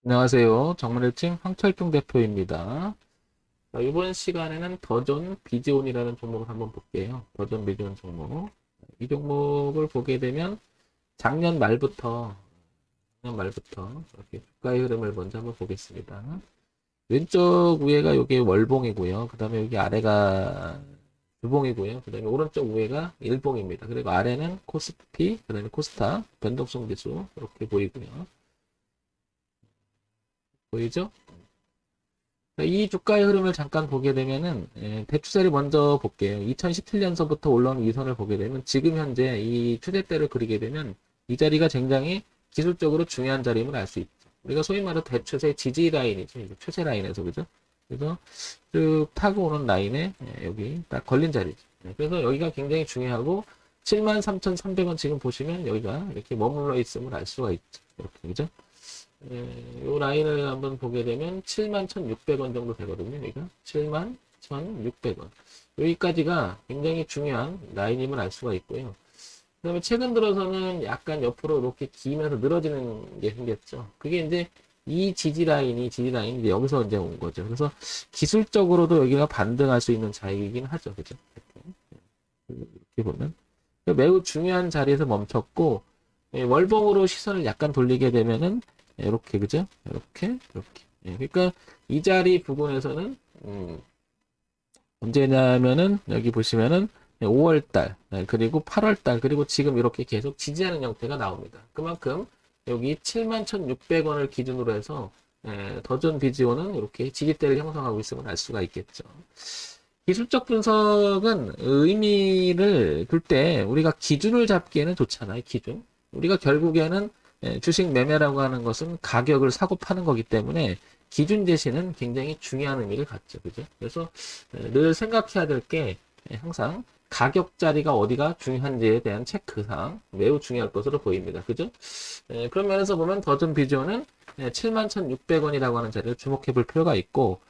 안녕하세요. 정문일증 황철중 대표입니다. 자, 이번 시간에는 더존 비지온이라는 종목을 한번 볼게요. 더존 비지온 종목. 이 종목을 보게 되면 작년 말부터 이렇게 주가의 흐름을 먼저 한번 보겠습니다. 왼쪽 위에가 여기 월봉이고요. 그 다음에 여기 아래가 주봉이고요. 그 다음에 오른쪽 위에가 일봉입니다. 그리고 아래는 코스피, 그 다음에 코스닥, 변동성 지수 이렇게 보이고요. 보이죠? 이 주가의 흐름을 잠깐 보게 되면은 대추세를 먼저 볼게요. 2017년서부터 올라온 위선을 보게 되면 지금 현재 이 추세대를 그리게 되면 이 자리가 굉장히 기술적으로 중요한 자리임을 알 수 있죠. 우리가 소위 말하는 대추세 지지 라인이죠. 추세 라인에서 그죠? 그래서 쭉 타고 오는 라인에 여기 딱 걸린 자리죠. 그래서 여기가 굉장히 중요하고 73,300원 지금 보시면 여기가 이렇게 머물러 있음을 알 수가 있죠. 이렇게 그죠? 이 라인을 한번 보게 되면 71,600원 정도 되거든요. 여기가 71,600원. 여기까지가 굉장히 중요한 라인임을 알 수가 있고요. 그 다음에 최근 들어서는 약간 옆으로 이렇게 기면서 늘어지는 게 생겼죠. 그게 이제 이 지지라인이 이제 여기서 이제 온 거죠. 그래서 기술적으로도 여기가 반등할 수 있는 자리이긴 하죠. 그죠? 이렇게 보면. 매우 중요한 자리에서 멈췄고, 월봉으로 시선을 약간 돌리게 되면은 이렇게 그죠? 이렇게. 그러니까 이 자리 부분에서는 언제냐면은 여기 보시면은 5월달 그리고 8월달 그리고 지금 이렇게 계속 지지하는 형태가 나옵니다. 그만큼 여기 71,600원을 기준으로 해서 더존 비지오는 이렇게 지지대를 형성하고 있음을 알 수가 있겠죠. 기술적 분석은 의미를 둘 때 우리가 기준을 잡기에는 좋잖아요. 기준. 우리가 결국에는 주식 매매라고 하는 것은 가격을 사고 파는 거기 때문에 기준 제시는 굉장히 중요한 의미를 갖죠. 그죠? 그래서 늘 생각해야 될 게 항상 가격 자리가 어디가 중요한지에 대한 체크상 매우 중요할 것으로 보입니다. 그죠? 그런 면에서 보면 더존 비전은 71,600원이라고 하는 자리를 주목해 볼 필요가 있고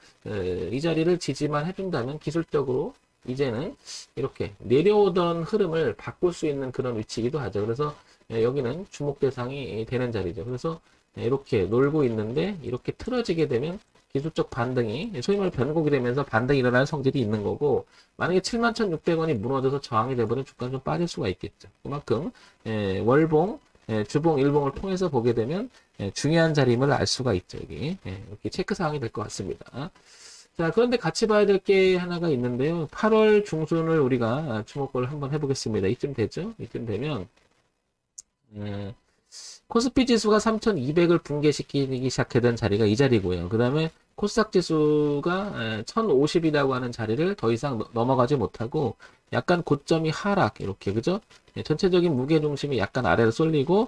이 자리를 지지만 해준다면 기술적으로 이제는 이렇게 내려오던 흐름을 바꿀 수 있는 그런 위치이기도 하죠. 그래서 여기는 주목 대상이 되는 자리죠. 그래서 이렇게 놀고 있는데 이렇게 틀어지게 되면 기술적 반등이 소위 말해 변곡이 되면서 반등이 일어나는 성질이 있는 거고 만약에 71,600원이 무너져서 저항이 되버리면 주가는 좀 빠질 수가 있겠죠. 그만큼 월봉, 주봉, 일봉을 통해서 보게 되면 중요한 자리임을 알 수가 있죠. 여기 이렇게 체크 사항이 될 것 같습니다. 자, 그런데 같이 봐야 될 게 하나가 있는데요. 8월 중순을 우리가 주목을 한번 해보겠습니다. 이쯤 되죠? 이쯤 되면 코스피 지수가 3,200을 붕괴시키기 시작하던 자리가 이 자리고요. 그 다음에 코스닥 지수가 1,050이라고 하는 자리를 더 이상 넘어가지 못하고 약간 고점이 하락 이렇게 그죠? 전체적인 무게 중심이 약간 아래로 쏠리고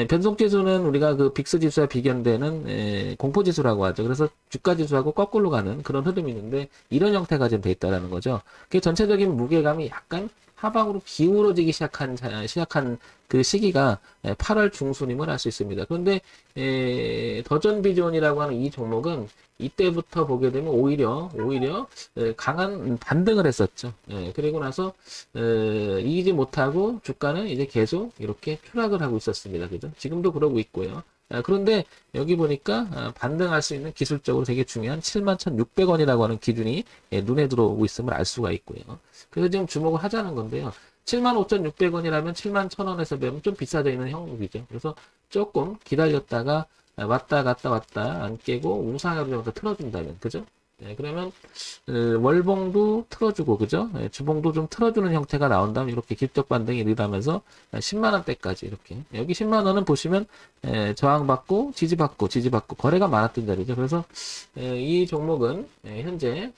변동 지수는 우리가 그 빅스 지수와 비견되는 공포 지수라고 하죠. 그래서 주가 지수하고 거꾸로 가는 그런 흐름이 있는데 이런 형태가 지금 돼 있다라는 거죠. 그 전체적인 무게감이 약간 하방으로 기울어지기 시작한 그 시기가 8월 중순임을 알 수 있습니다. 그런데 더존 비전이라고 하는 이 종목은 이때부터 보게 되면 오히려 강한 반등을 했었죠. 그리고 나서 이기지 못하고 주가는 이제 계속 이렇게 추락을 하고 있었습니다. 그죠? 지금도 그러고 있고요. 그런데 여기 보니까 반등할 수 있는 기술적으로 되게 중요한 71,600원이라고 하는 기준이 눈에 들어오고 있음을 알 수가 있고요. 그래서 지금 주목을 하자는 건데요. 75,600원이라면 71,000원에서 배우면 좀 비싸져 있는 형국이죠. 그래서 조금 기다렸다가 왔다 갔다 왔다 안 깨고 우상향으로 정도 틀어준다면 그죠? 그러면 월봉도 틀어주고 그죠? 주봉도 좀 틀어주는 형태가 나온다면 이렇게 기술적 반등이 일어나면서 10만 원대까지 이렇게 여기 10만 원은 보시면 저항받고 지지받고 거래가 많았던 자리죠. 그래서 이 종목은 현재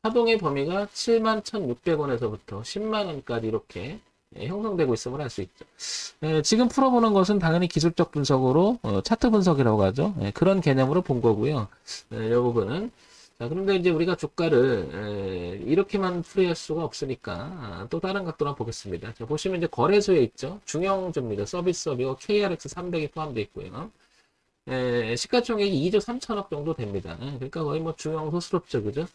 파동의 범위가 71,600원에서부터 10만 원까지 이렇게 형성되고 있음을 알 수 있죠. 지금 풀어보는 것은 당연히 기술적 분석으로 차트 분석이라고 하죠. 그런 개념으로 본 거고요. 이 부분은 자, 그런데 이제 우리가 주가를 이렇게만 풀이할 수가 없으니까 또 다른 것도 한번 보겠습니다. 자, 보시면 이제 거래소에 있죠. 중형주입니다. 서비스업이고 KRX 300이 포함되어 있고요. 시가총액이 2조 3천억 정도 됩니다. 그러니까 거의 뭐 중형소스럽죠, 그죠?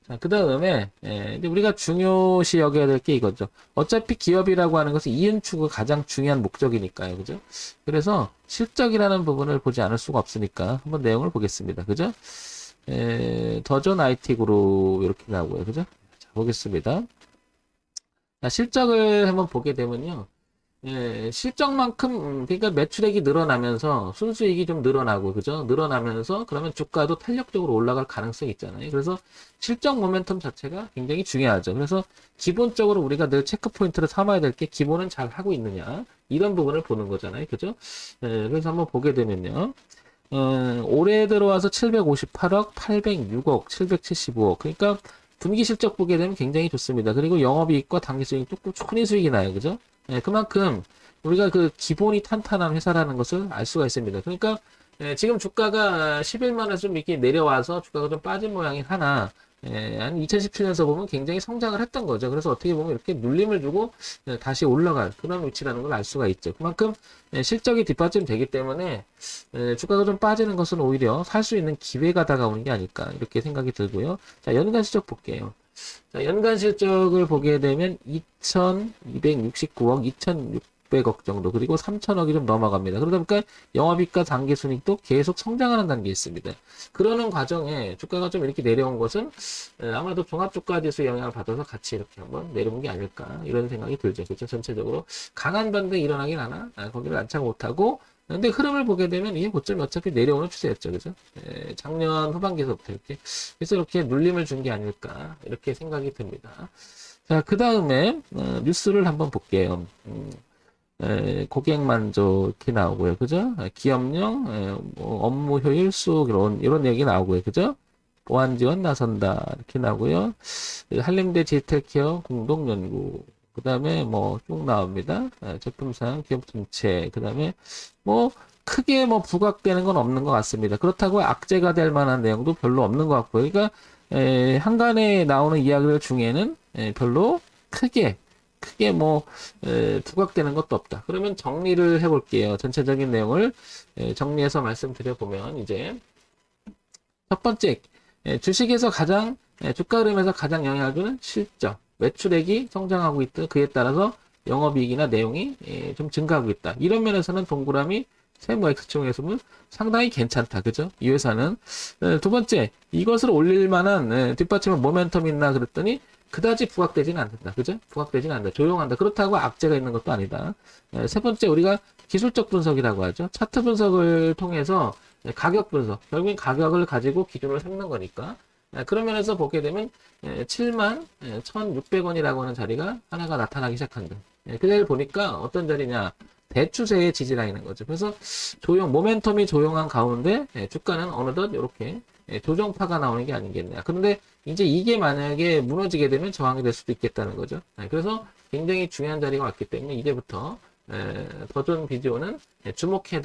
자, 그 다음에 이제 우리가 중요시 여겨야 될 게 이거죠. 어차피 기업이라고 하는 것은 이윤 추구가 가장 중요한 목적이니까요, 그죠? 그래서 실적이라는 부분을 보지 않을 수가 없으니까 한번 내용을 보겠습니다, 그죠? 더존 IT 그룹 이렇게 나오고요, 그죠? 자, 보겠습니다. 자, 실적을 한번 보게 되면요. 실적만큼, 그러니까 매출액이 늘어나면서 순수익이 좀 늘어나고, 그죠? 늘어나면서 그러면 주가도 탄력적으로 올라갈 가능성이 있잖아요. 그래서 실적 모멘텀 자체가 굉장히 중요하죠. 그래서 기본적으로 우리가 늘 체크 포인트를 삼아야 될 게 기본은 잘 하고 있느냐. 이런 부분을 보는 거잖아요. 그죠? 그래서 한번 보게 되면요. 올해 들어와서 758억, 806억, 775억. 그러니까 분기 실적 보게 되면 굉장히 좋습니다. 그리고 영업이익과 당기수익이 꾸준히 수익이 나요. 그죠? 그만큼 우리가 그 기본이 탄탄한 회사라는 것을 알 수가 있습니다. 그러니까 지금 주가가 11만원에서 좀 이렇게 내려와서 주가가 좀 빠진 모양이 하나 한 2017년서 보면 굉장히 성장을 했던 거죠. 그래서 어떻게 보면 이렇게 눌림을 주고 다시 올라갈 그런 위치라는 걸 알 수가 있죠. 그만큼 실적이 뒷받침되기 때문에 주가가 좀 빠지는 것은 오히려 살 수 있는 기회가 다가오는 게 아닐까 이렇게 생각이 들고요. 자, 연간 실적 볼게요. 자, 연간 실적을 보게 되면 2,269억, 2,600억 정도, 그리고 3,000억이 좀 넘어갑니다. 그러다 보니까 영업이익과 당기순이익도 계속 성장하는 단계에 있습니다. 그러는 과정에 주가가 좀 이렇게 내려온 것은 아마도 종합주가지수 영향을 받아서 같이 이렇게 한번 내려온 게 아닐까 이런 생각이 들죠. 그렇죠? 전체적으로 강한 반등이 일어나긴 하나 거기를 안착 못하고 근데 흐름을 보게 되면 이게 고점이 어차피 내려오는 추세였죠. 그죠? 작년 후반기에서부터 이렇게. 그래서 이렇게 눌림을 준 게 아닐까. 이렇게 생각이 듭니다. 자, 그 다음에, 뉴스를 한번 볼게요. 고객 만족 이렇게 나오고요. 그죠? 기업령, 뭐 업무 효율 수, 이런 얘기 나오고요. 그죠? 보안 지원 나선다. 이렇게 나오고요. 한림대 디지털케어 공동연구. 그 다음에 뭐 쭉 나옵니다. 제품상 기업 정책. 그 다음에 뭐 크게 뭐 부각되는 건 없는 것 같습니다. 그렇다고 악재가 될 만한 내용도 별로 없는 것 같고요. 그러니까 한간에 나오는 이야기들 중에는 별로 크게 뭐 부각되는 것도 없다. 그러면 정리를 해볼게요. 전체적인 내용을 정리해서 말씀드려 보면 이제 첫 번째 주식에서 가장 주가 흐름에서 가장 영향을 주는 실적, 매출액이 성장하고 있다. 그에 따라서 영업이익이나 내용이 좀 증가하고 있다. 이런 면에서는 동그라미 세무 X축에서는 상당히 괜찮다. 그죠? 이 회사는. 두 번째, 이것을 올릴 만한 뒷받침은 모멘텀이 있나 그랬더니 그다지 부각되지는 않는다. 그죠? 부각되지는 않는다. 조용한다. 그렇다고 악재가 있는 것도 아니다. 세 번째, 우리가 기술적 분석이라고 하죠. 차트 분석을 통해서 가격 분석, 결국엔 가격을 가지고 기준을 삼는 거니까. 그런 면에서 보게 되면 7만 1,600원이라고 하는 자리가 하나가 나타나기 시작한다. 그 자리를 보니까 어떤 자리냐? 대추세의 지지라인인 거죠. 그래서 모멘텀이 조용한 가운데 주가는 어느덧 이렇게 조정파가 나오는 게 아니겠냐. 그런데 이제 이게 만약에 무너지게 되면 저항이 될 수도 있겠다는 거죠. 그래서 굉장히 중요한 자리가 왔기 때문에 이제부터 더존 비디오는 주목해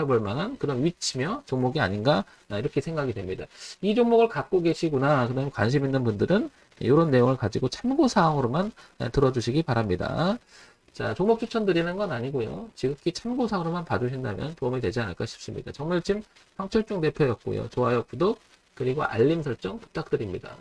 볼 만한 그런 위치며 종목이 아닌가 이렇게 생각이 됩니다. 이 종목을 갖고 계시구나, 그다음에 관심 있는 분들은 이런 내용을 가지고 참고 사항으로만 들어주시기 바랍니다. 자, 종목 추천드리는 건 아니고요. 지극히 참고사항으로만 봐주신다면 도움이 되지 않을까 싶습니다. 정말팀 황철중 대표였고요. 좋아요, 구독, 그리고 알림 설정 부탁드립니다.